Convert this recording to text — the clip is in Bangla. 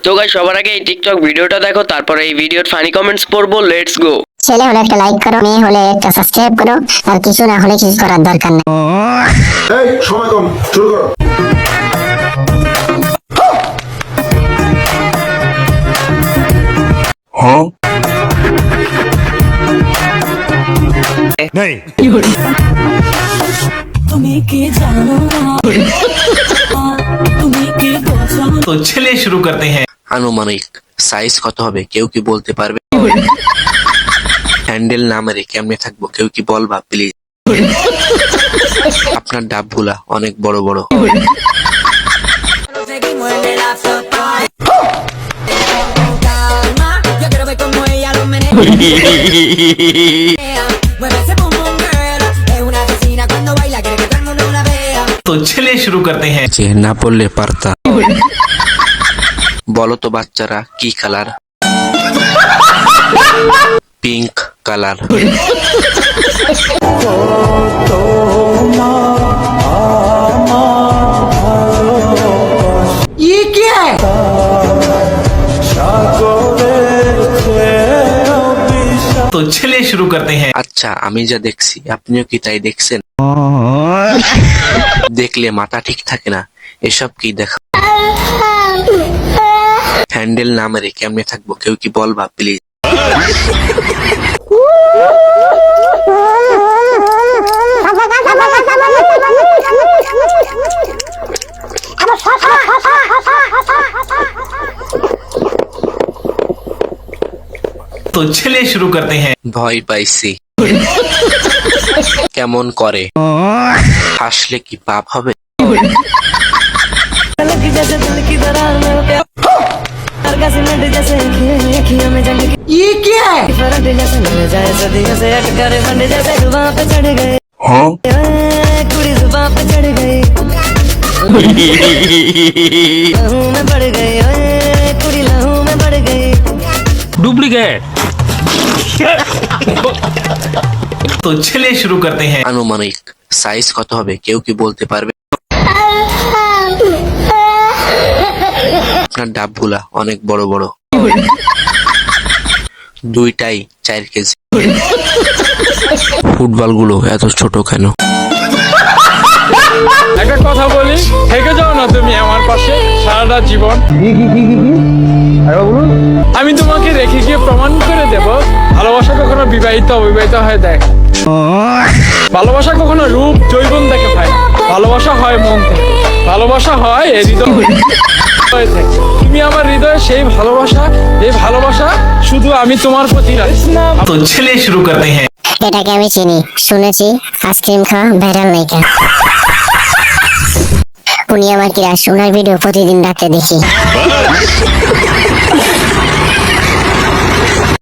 তো গাইস সবার আগে এই টিকটক ভিডিওটা দেখো, তারপরে এই ভিডিওর ফানি কমেন্টস পড়বো। Let's go. ছেলে হলে একটা লাইক করো, মেয়ে হলে একটা সাবস্ক্রাইব করো, আর কিছু না হলে কিছু করার দরকার নেই। এই সময় কম, শুরু করো। हाँ नहीं तो चलिए शुरू करते हैं। আনুমানিক সাইজ কত হবে কেউ কি বলতে পারবে? হ্যান্ডেল না মেরে কেমনে থাকবো কেউ কি বলবা প্লিজ? আপনার ডাবগুলা অনেক বড় বড়। तो चलिए शुरू करते हैं। যে না পড়লে পারতা। বলো তো বাচ্চারা কি কালার? Pink colour. तो चलिए शुरू करते हैं। আচ্ছা আমি যা দেখছি আপনিও কি তাই দেখছেন? দেখলে মাথা ঠিক থাকে না, এসব কি দেখা? হ্যান্ডেল না মেরে কেমনে থাকবো কেউ কি বলবা প্লিজ? तो चलिए शुरू करते हैं। ভয় পাইছি। কেমন করে? হাসলে কি পাপ হবে? हाँ डुप्लीकेट। तो चलिए शुरू करते हैं। আনুমানিক সাইজ কত হবে কেউ কি বলতে পারবে? আপনার ডাবগুলা অনেক বড় বড়। দুইটাই 4 কেজি। ফুটবলগুলো এত ছোট কেন? একটা কথা বলি, থেকে যাও না তুমি আমার পাশে সারাটা জীবন। আমি তোমাকে রেখে গিয়ে প্রমাণ করে দেব ভালোবাসা কখনো বিবাহিত অবিবাহিত হয়ে দেখ। ভালোবাসা কখনো রূপ যৌবন দেখে ভাই, ভালোবাসা হয় মন থেকে, ভালোবাসা হয় এই হৃদয় থেকে। তুমি আমার হৃদয়ে সেই ভালোবাসা, এই ভালোবাসা শুধু আমি তোমার প্রতি রাখি। तो चलिए शुरू करते हैं। এটাকে আমি চিনি, শুনেছি আইসক্রিম খাওয়া ভাইরাল নায়িকা। উনি আমার ক্রাশ, ওনার ভিডিও প্রতিদিন রাতে দেখি।